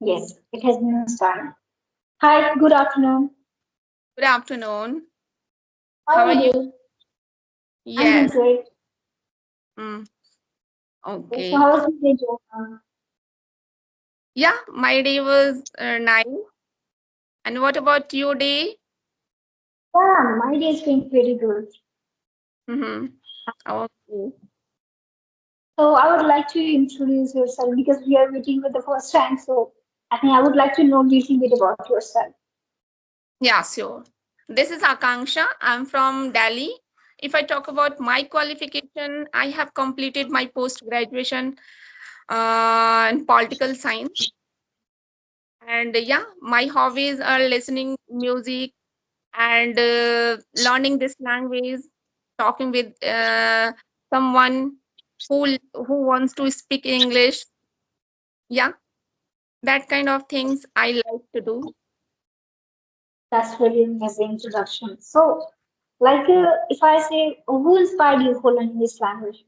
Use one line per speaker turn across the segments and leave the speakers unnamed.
Yes, it has been started. Hi, good afternoon.
Good afternoon.
How
How
are
are you?
you doing? I'm doing
Yes.
great.
Mm,
Okay, so
okay.
how was your day, Johan?
Yeah, my day was nice. And what about your day?
Yeah, my day is going pretty good.
Mm-hmm. Okay.
So I would like to introduce yourself because we are meeting for the first time. So I think I would like to know a little bit about yourself.
Yeah, sure. This is Akanksha. I'm from Delhi. If I talk about my qualification, I have completed my post graduation in political science. And yeah, my hobbies are listening music and learning this language, talking with someone who wants to speak English. Yeah, that kind of things I like to do.
That's really amazing introduction. So, if I say, who inspired you for learning this language?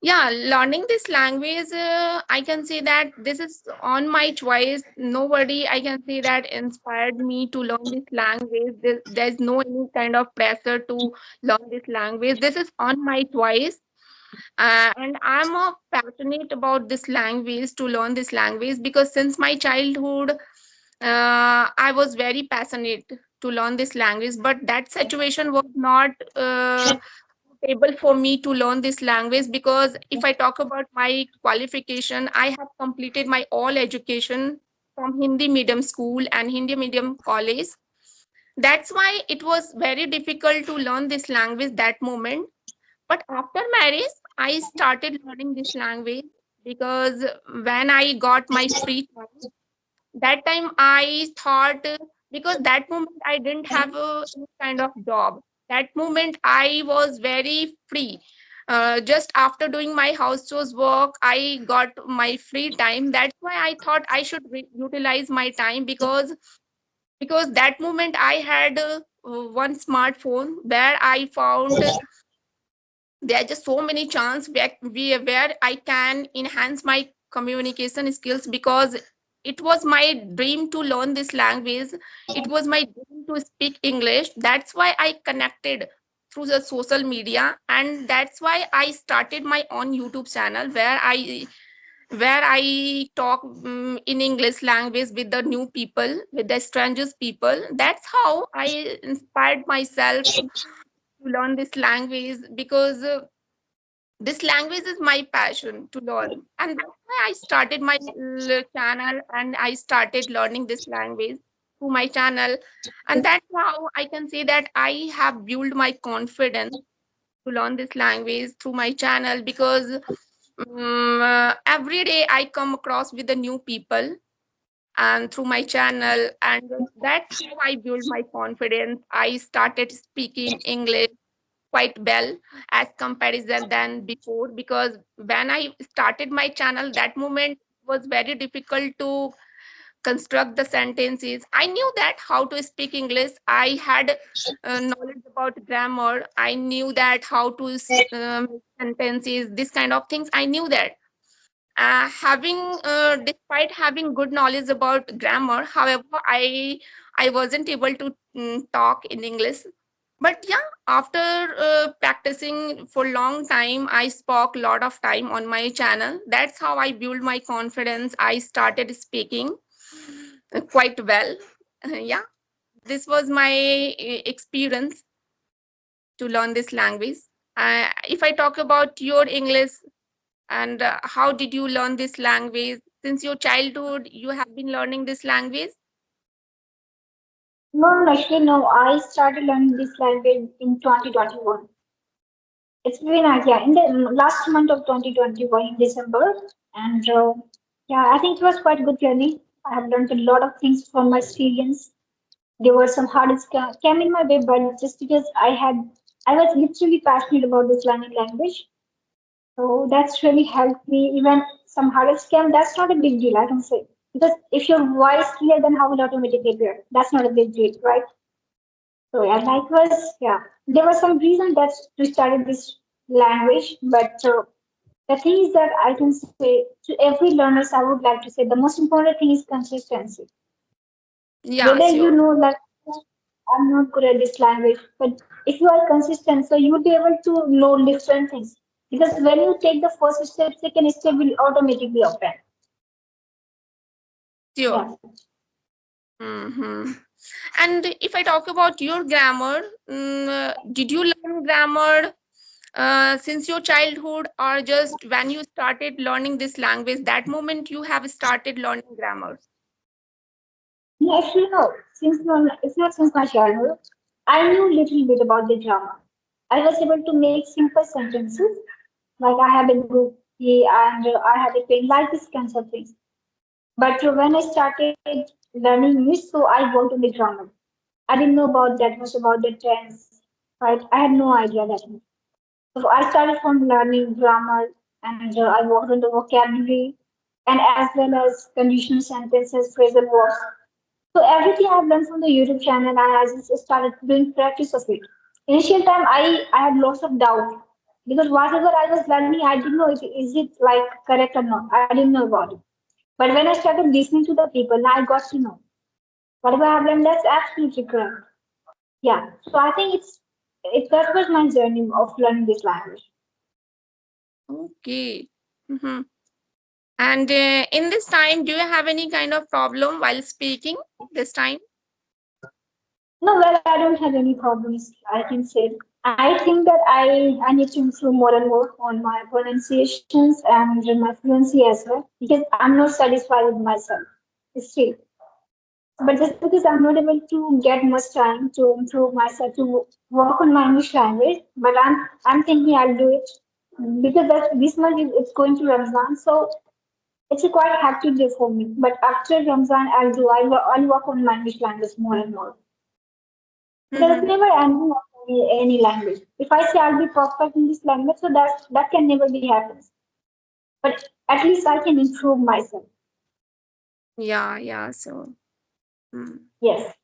Yeah, learning this language, I can say that this is on my choice. Nobody, I can say that inspired me to learn this language. There's no any kind of pressure to learn this language. This is on my choice. And I'm passionate about this language to learn this language because since my childhood, I was very passionate to learn this language. But that situation was not able for me to learn this language because if I talk about my qualification, I have completed my all education from Hindi medium school and Hindi medium college. That's why it was very difficult to learn this language that moment. But after marriage, I started learning this language because when I got my free time, that time I thought because that moment I didn't have any kind of job. That moment I was very free. Just after doing my house chores work, I got my free time. That's why I thought I should utilize my time because that moment I had one smartphone where I found there are just so many chance where I can enhance my communication skills because it was my dream to learn this language. It was my dream to speak English. That's why I connected through the social media, and that's why I started my own YouTube channel where I talk in English language with the new people, with the strangers people. That's how I inspired myself to learn this language because this language is my passion to learn, and that's why I started my channel and I started learning this language through my channel. And that's how I can say that I have built my confidence to learn this language through my channel because every day I come across with the new people and through my channel, and that's how I build my confidence. I started speaking English quite well as comparison than before because when I started my channel that moment was very difficult to construct the sentences. I knew that how to speak English. I had knowledge about grammar. I knew that how to make sentences, this kind of things I knew that having despite having good knowledge about grammar, however, I wasn't able to talk in English. But yeah, after practicing for long time, I spoke a lot of time on my channel. That's how I built my confidence. I started speaking quite well. Yeah, this was my experience to learn this language. If I talk about your English, and how did you learn this language? Since your childhood, you have been learning this language?
No, no, actually, no. I started learning this language in 2021. It's been, yeah, in the last month of 2021 in December. And yeah, I think it was quite a good journey. I have learned a lot of things from my experience. There were some hurdles came in my way, but just because I was literally passionate about this learning language. So that's really helped me. Even some hurdles came, that's not a big deal, I can say. Because if your voice clear, then how will automatically appear? That's not a big deal, right? So yeah, likewise, yeah. There was some reason that we started this language, but The thing is that I can say to every learners, I would like to say the most important thing is consistency.
Yeah,
Whether you
sure.
know that I'm not good at this language, but if you are consistent, so you will be able to know different things. Because when you take the first step, second step will automatically open.
Sure.
Yeah.
Mm-hmm. And if I talk about your grammar, did you learn grammar since your childhood, or just when you started learning this language, that moment you have started learning grammar?
Yeah, actually, no. It's not since my childhood. I knew little bit about the grammar. I was able to make simple sentences, like I have a rupee and I have a pen, like this kinds of things. But when I started learning English, so I worked on the grammar. I didn't know about that much about the tense, right? I had no idea that much. So I started from learning grammar and I worked on the vocabulary and as well as conditional sentences, phrasal verbs. So everything I've learned from the YouTube channel and I just started doing practice of it. Initial time I had lots of doubt because whatever I was learning I didn't know if is it like correct or not. I didn't know about it. But when I started listening to the people, now I got to know whatever I've learned that's absolutely correct. Yeah. So I think that was my journey of learning this language.
Okay. Mm-hmm. And in this time, do you have any kind of problem while speaking this time?
No, well, I don't have any problems. I can say. I think that I need to improve more and more on my pronunciations and my fluency as well because I'm not satisfied with myself. Still, but just because I'm not able to get much time to improve myself to work on my English language, but I'm thinking I'll do it because this month it's going to Ramzan, so it's a quite hectic day for me. But after Ramzan, I'll work on my English language more and more. There's
Mm-hmm.
never ending of any language. If I say I'll be perfect in this language, so that can never be happen. But at least I can improve myself.
Yeah, yeah. So, mm.
Yes.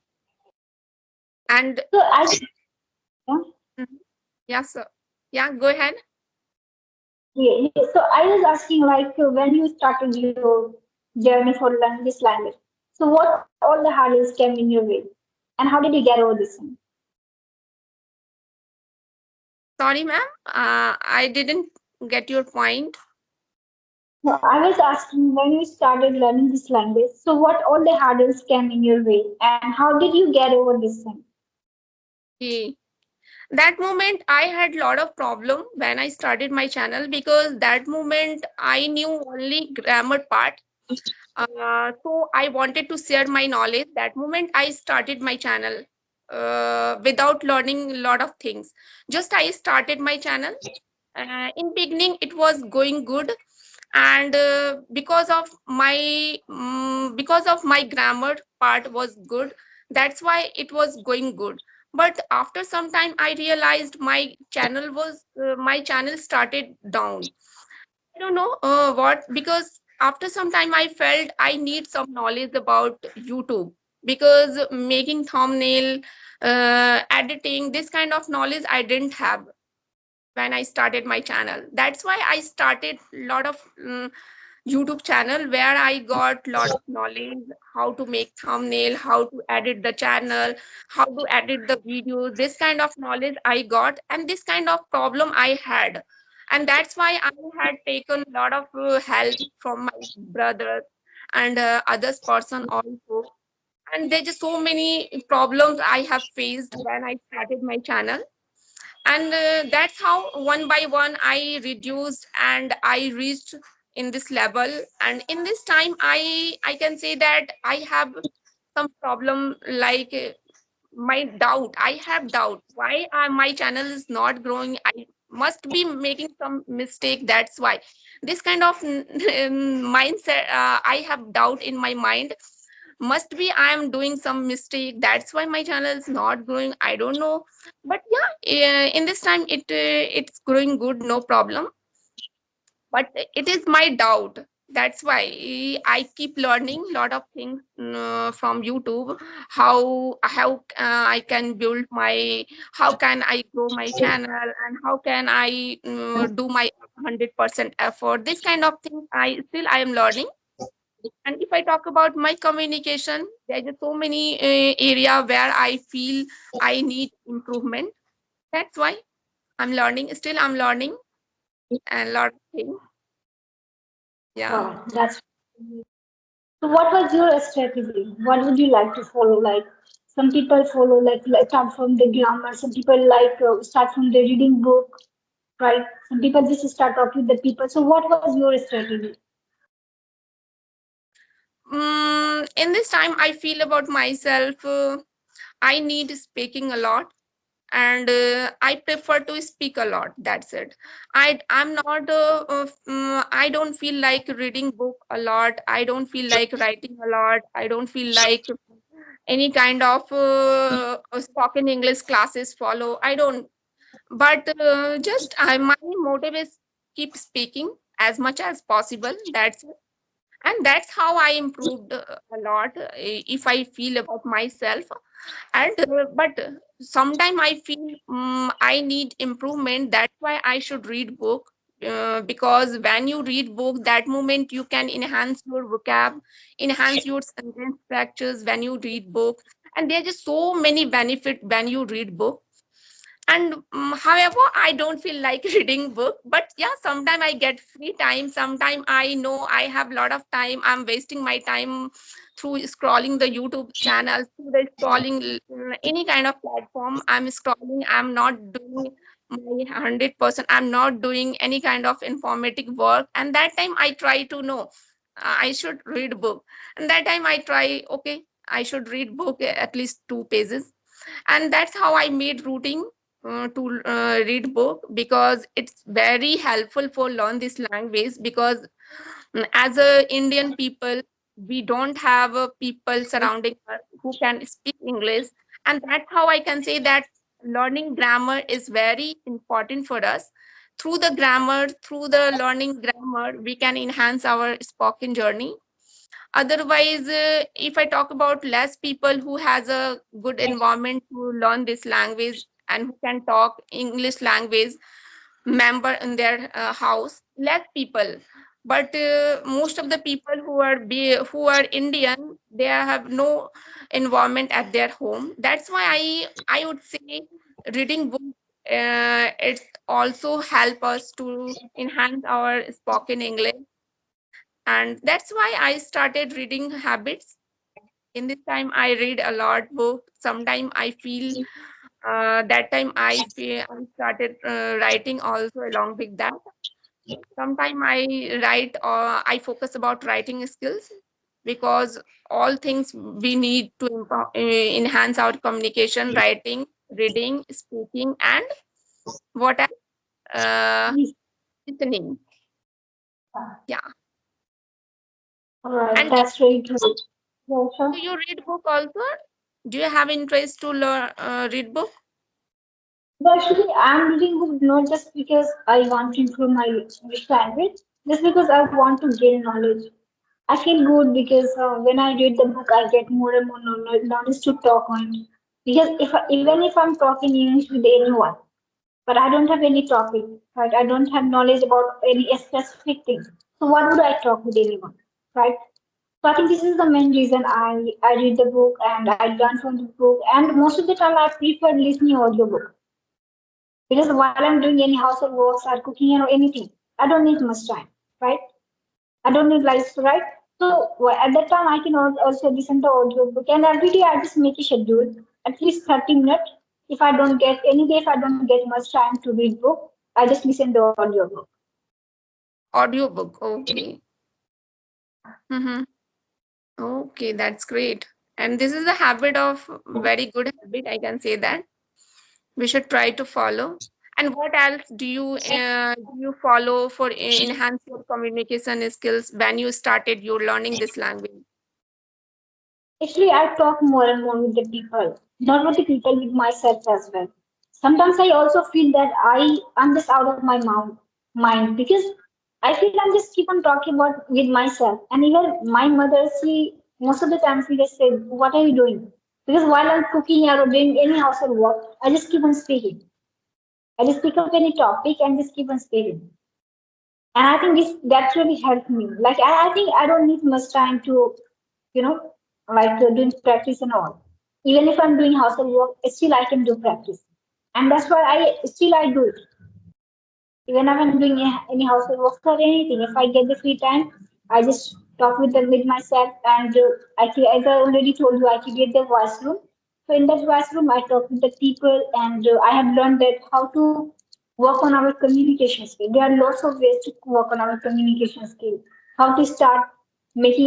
And
So yeah,
mhm. Yeah, so yeah, go ahead.
yeah. So I was asking like when you started your journey for learning this language. So what all the hurdles came in your way, and how did you get over this thing?
Sorry, ma'am. I didn't get your point.
No, I was asking when you started learning this language. So what all the hurdles came in your way, and how did you get over this thing?
Okay. That moment I had lot of problem when I started my channel, because that moment I knew only grammar part. So I wanted to share my knowledge. That moment I started my channel without learning a lot of things. Just I started my channel. In beginning it was going good, and because of my grammar part was good, that's why it was going good. But after some time I realized my channel started down. I don't know what, because after some time I felt I need some knowledge about YouTube, because making thumbnail, editing, this kind of knowledge I didn't have when I started my channel. That's why I started a lot of YouTube channel where I got lot of knowledge, how to make thumbnail, how to edit the channel, how to edit the video. This kind of knowledge I got, and this kind of problem I had, and that's why I had taken a lot of help from my brother and others person also. And there's just so many problems I have faced when I started my channel, and that's how one by one I reduced and I reached in this level. And in this time I can say that I have some problem, like my doubt, I have doubt why my channel is not growing. I must be making some mistake, that's why this kind of mindset, I have doubt in my mind. Must be I am doing some mistake, that's why my channel is not growing, I don't know. But yeah, in this time it's growing good, no problem. But it is my doubt, That's why I keep learning lot of things from YouTube. How I can build my, how can I grow my channel, and how can I do my 100% effort. This kind of thing I am learning. And if I talk about my communication, there are so many area where I feel I need improvement. That's why I'm learning. Still, I'm learning a lot of things. Yeah.
Wow, that's so. What was your strategy? What would you like to follow? Like some people follow like start from the grammar. Some people start from the reading book, right? Some people just start talking to the people. So what was your strategy?
In this time, I feel about myself. I need speaking a lot, and I prefer to speak a lot. That's it. I'm not. I don't feel like reading book a lot. I don't feel like writing a lot. I don't feel like any kind of spoken English classes follow. I don't. But just my motive is keep speaking as much as possible. That's, and that's how I improved a lot, if I feel about myself. And but sometime I feel I need improvement. That's why I should read book, because when you read book, that moment you can enhance your vocab, enhance your sentence structures when you read book. And there are just so many benefit when you read book. And however, I don't feel like reading book, but yeah, sometime I get free time. Sometime I know I have a lot of time, I'm wasting my time through scrolling the YouTube channel, through the scrolling any kind of platform. I'm scrolling, I'm not doing my 100%, I'm not doing any kind of informative work. And that time I try to know, I should read book. And that time I try, okay, I should read book at least 2 pages. And that's how I made routing to read book, because it's very helpful for learn this language. Because as a Indian people, we don't have people surrounding us who can speak English. And that's how I can say that learning grammar is very important for us. Through the grammar, through the learning grammar, we can enhance our spoken journey. Otherwise, if I talk about less people who has a good environment to learn this language and who can talk English language member in their house, less people. But most of the people who are Indian, they have no environment at their home. That's why I would say reading book, it also help us to enhance our spoken English. And that's why I started reading habits. In this time I read a lot book. Sometime I feel that time I started writing also along with that. Sometime I write, or I focus about writing skills, because all things we need to enhance our communication: writing, reading, speaking, and what else? uh, listening. Yeah.
All right,
And
that's very true. Yeah,
do
sure.
you read book also? Do you have interest to learn read book?
But actually, I'm reading book not just because I want to improve my English language, just because I want to gain knowledge. I feel good because when I read the book, I get more and more knowledge to talk on. Because even if I'm talking English with anyone, but I don't have any topic, right? I don't have knowledge about any specific thing. So what would I talk with anyone, right? So I think this is the main reason I read the book and I learn from the book. And most of the time, I prefer listening audiobook because while I'm doing any household works or cooking or anything, I don't need much time, right? I don't need lights, right? So at that time, I can also listen to audiobook, and every day I just make a schedule, at least 30 minutes. If I don't get any day, if I don't get much time to read book, I just listen to audiobook.
Audiobook. Okay. Mm-hmm. Okay, that's great. And this is a habit of very good habit. I can say that we should try to follow. And what else do you follow for enhance your communication skills when you started your learning this language?
Actually, I talk more and more with the people, not with the people, with myself as well. Sometimes I also feel that I'm just out of my mind because I feel I'm just keep on talking about with myself. And even my mother, she most of the time she just said, "What are you doing?" Because while I'm cooking or doing any household work, I just keep on speaking. I just pick up any topic and just keep on speaking. And I think this that really helped me. Like I think I don't need much time to, you know, doing practice and all. Even if I'm doing household work, still I can do practice, and that's why I do it. Even if I'm doing any household work or anything, if I get the free time, I just talk with myself, and as I already told you, I create the voice room. So in that voice room, I talk with the people, and I have learned that how to work on our communication skill. There are lots of ways to work on our communication skill. How to start making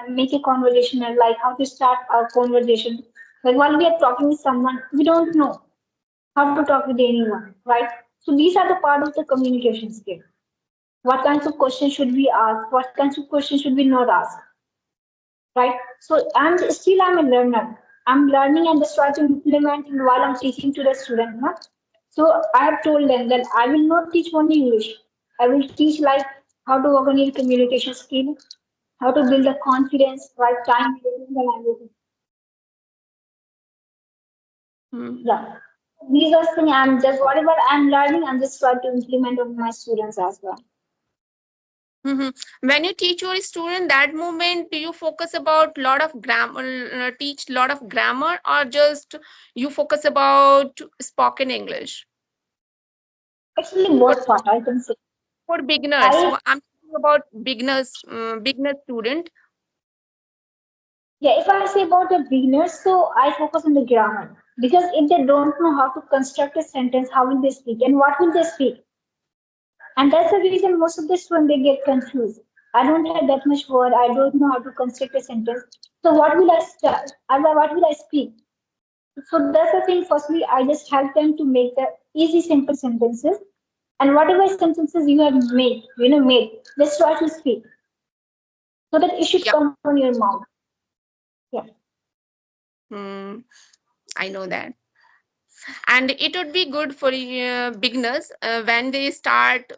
make a conversation, and like how to start our conversation. Like while we are talking with someone, we don't know how to talk with anyone, right? So these are the part of the communication skill. What kinds of questions should we ask? What kinds of questions should we not ask, right? So I'm a learner. I'm learning and just try to implement while I'm teaching to the student. No? So I have told them that I will not teach only English. I will teach like how to work on your communication skill, how to build the confidence, right? Time management and everything.
Hmm.
Yeah. These are things I'm just whatever I'm learning, I'm just trying to implement on my students as well.
Mhm. When you teach your student, that moment, do you focus about lot of grammar, teach lot of grammar, or just you focus about spoken English
Actually,
for
both part I can say.
beginners?
I
I'm talking about beginners, beginner student.
Yeah, if I say about the beginners, so I focus on the grammar because if they don't know how to construct a sentence, how will they speak and what will they speak? And that's the reason most of the students they get confused. I don't have that much word. I don't know how to construct a sentence. So what will I start? What will I speak? So that's the thing. Firstly, I just help them to make the easy, simple sentences. And whatever sentences you have made, just try to speak so that it should
Yeah.
come from your mouth. Yeah.
Hmm. I know that. And it would be good for beginners when they start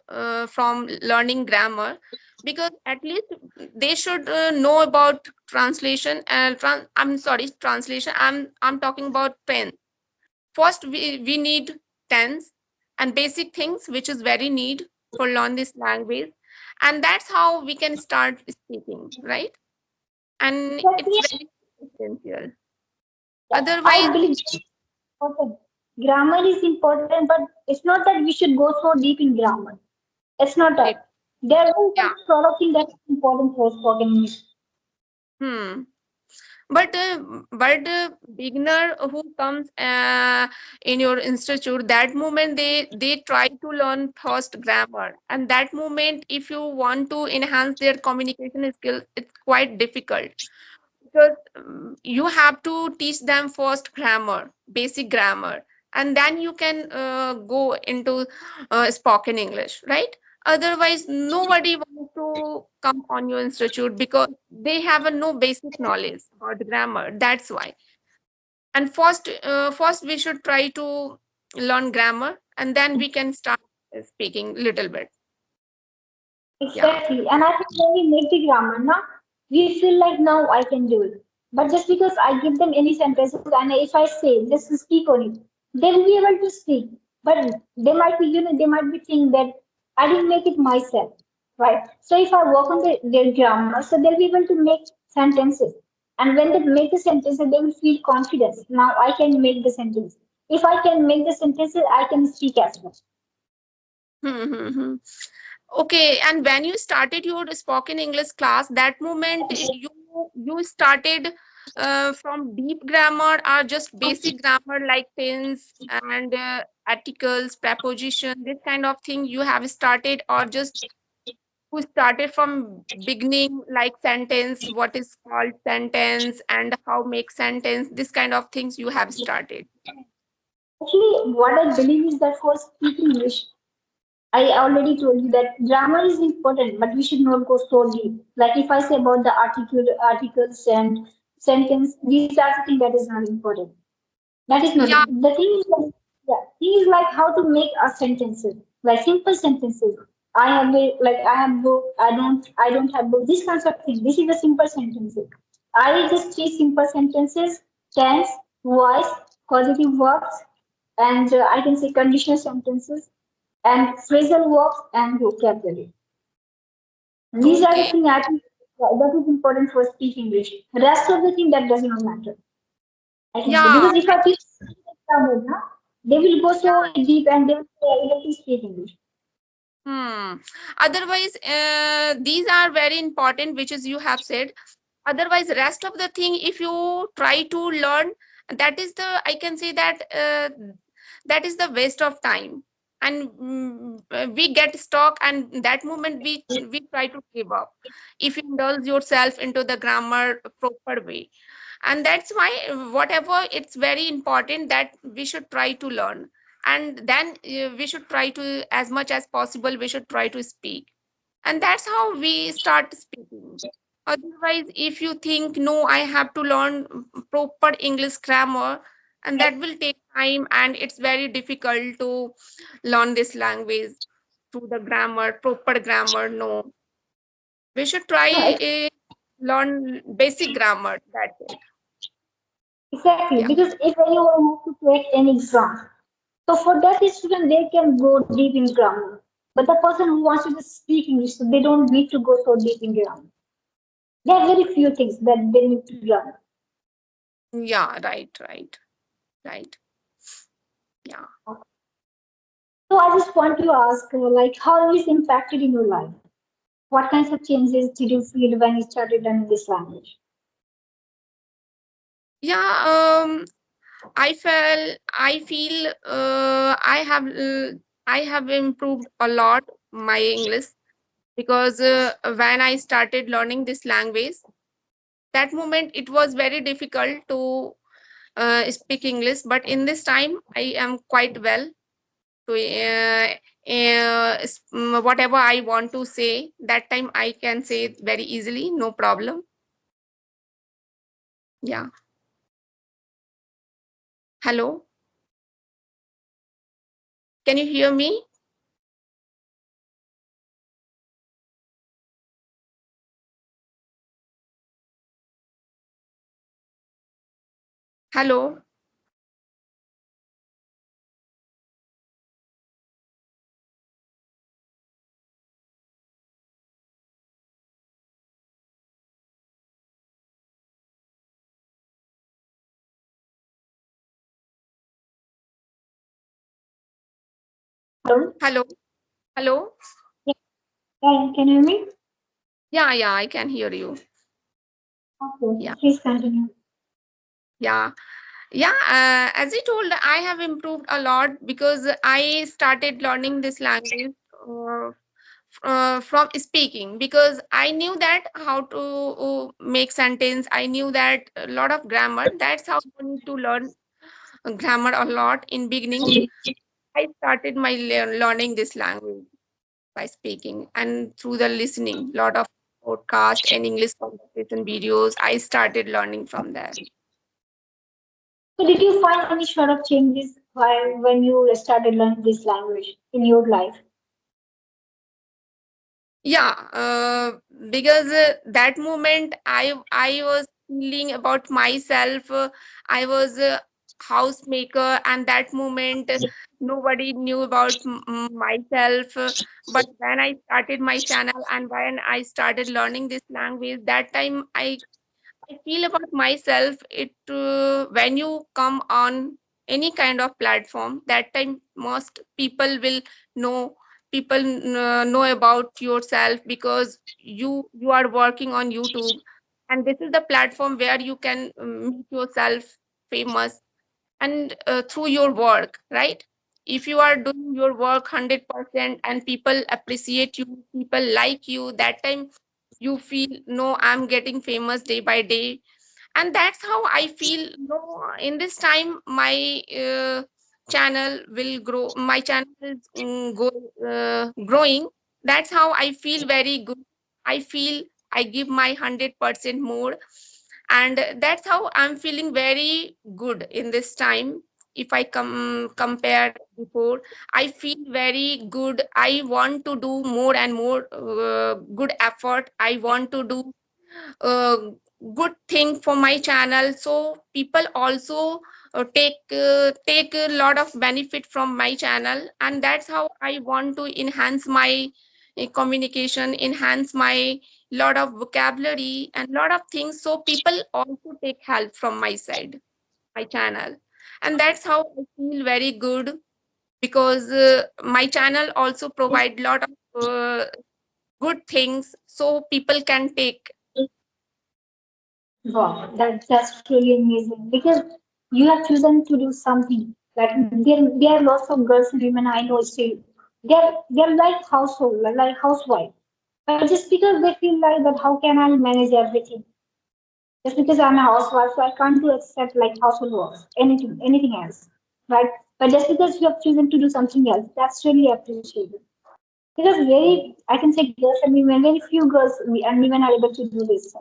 from learning grammar, because at least they should know about translation and I'm sorry, translation, I'm talking about tense. First we need tense and basic things which is very need for learn this language, and that's how we can start speaking, right? And it's
Exactly.
very essential.
Yeah,
Otherwise,
I believe important. Grammar is important, but it's not that we should go so deep in grammar. It's not
it,
that. There are
yeah.
some sort of thing that's important for spoken English.
Hmm. But beginner who comes in your institute, that moment they try to learn first grammar, and that moment if you want to enhance their communication skill, it's quite difficult, because you have to teach them first grammar, basic grammar, and then you can go into spoken English, right? Otherwise nobody wants to come on your institute because they have a no basic knowledge about grammar, that's why. And first we should try to learn grammar, and then we can start speaking little bit. Yeah.
Exactly. And I think when we make the grammar now, we feel like now I can do it. But just because I give them any sentences and if I say just speak on it, they will be able to speak. But they might be, they might be thinking that I didn't make it myself, right? So if I work on their grammar, so they'll be able to make sentences. And when they make the sentences, they will feel confidence. Now I can make the sentence. If I can make the sentences, I can speak as well.
Hmm, hmm, hmm. Okay, and when you started your spoken English class, that moment you started from deep grammar or just basic grammar like tense and articles, preposition, this kind of thing you have started, or just you started from beginning like sentence, what is called sentence and how make sentence, this kind of things you have started.
Actually, what I believe is that for speaking English, I already told you that grammar is important, but we should not go so deep. Like if I say about the articles and sentence, these are the thing that is not important. That is not
Yeah.
it. The thing is like, yeah, thing is like how to make a sentences, like simple sentences. I have like I have book. I don't have book. These kinds of things. This is the simple sentences. I just three simple sentences: tense, voice, causative verbs, and I can say conditional sentences and phrasal verbs and vocabulary. These are the
Okay.
things I think that is important for speak English. Rest of the thing that does not matter. I can say
Yeah.
because if I teach grammar, na, they will go so deep and they will be able to speak English.
Hmm. Otherwise, these are very important, which is you have said. Otherwise, rest of the thing, if you try to learn, that is the, I can say that that is the waste of time, and we get stuck, and that moment we try to give up if you indulge yourself into the grammar proper way. And that's why whatever, it's very important that we should try to learn, and then we should try to, as much as possible, we should try to speak, and that's how we start speaking. Otherwise, if you think, no, I have to learn proper English grammar, and that will take time, and it's very difficult to learn this language through the grammar, proper grammar. No, we should
No,
try learn basic grammar. That's it.
exactly,
Yeah.
because if anyone has to take an exam, so for that student they can go deep in grammar. But the person who wants to just speak English, so they don't need to go so deep in grammar. There are very few things that they need to learn.
Yeah. Right. Right. Right. Yeah.
So I just want to ask, like, how is impacted in your life? What kinds of changes did you feel when you started learning this language?
Yeah. I feel I have improved a lot my English, because when I started learning this language, that moment it was very difficult to speak English, but in this time I am quite well to whatever I want to say, that time I can say it very easily, no problem. Yeah. Hello, can you hear me? Hello.
Hello?
Hello. Hello.
Yeah, can you hear me?
Yeah, yeah, I can hear you.
Okay,
Yeah.
please continue.
Yeah. Yeah, as I told, I have improved a lot because I started learning this language from speaking, because I knew that how to make sentence. I knew that a lot of grammar. That's how you need to learn grammar a lot in beginning. I started my learning this language by speaking and through the listening. Lot of podcast and English conversation videos. I started learning from there.
So did you find any sort of changes while when you started learning this language in your life?
Yeah, because that moment I was feeling about myself. I was a housemaker, and that moment nobody knew about myself. But when I started my channel and when I started learning this language, that time I feel about myself. It when you come on any kind of platform, that time most people will know, people know about yourself, because you are working on YouTube, and this is the platform where you can make yourself famous, and through your work, right? If you are doing your work 100% and people appreciate you, people like you, that time you feel, no, I'm getting famous day by day. And that's how I feel, no, in this time my channel will grow, my channel is growing. That's how I feel very good. I feel I give my 100% more, and that's how I'm feeling very good in this time. if I compare before, I feel very good. I want to do more and more good effort. I want to do uh, good thing for my channel, so people also take a lot of benefit from my channel, and that's how I want to enhance my communication, enhance my lot of vocabulary and lot of things, so people also take help from my side, my channel. And that's how I feel very good, because my channel also provide lot of good things so people can take.
Wow, that's truly amazing because you have chosen to do something. Like there are lots of girls and women I know still. They're like household, like housewife. But just because they feel like that, how can I manage everything? Just because I'm a housewife, so I can't do accept like household works, anything else, right? But just because you have chosen to do something else, that's really appreciated. Because very, I can say girls and women, very few girls and women are able to do this.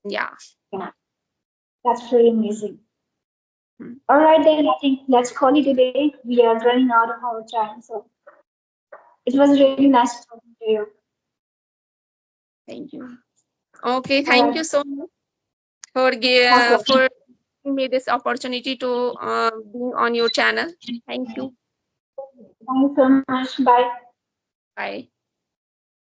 Yeah.
Yeah, that's really amazing.
Mm.
All right, then I think let's call it a day. We are running out of our time, so it was really nice talking to you.
Thank you. Okay,
All
thank
right,
you so much for
most welcome.
giving me this opportunity to being on your channel. Thank you.
Thank you so much. Bye.
Bye.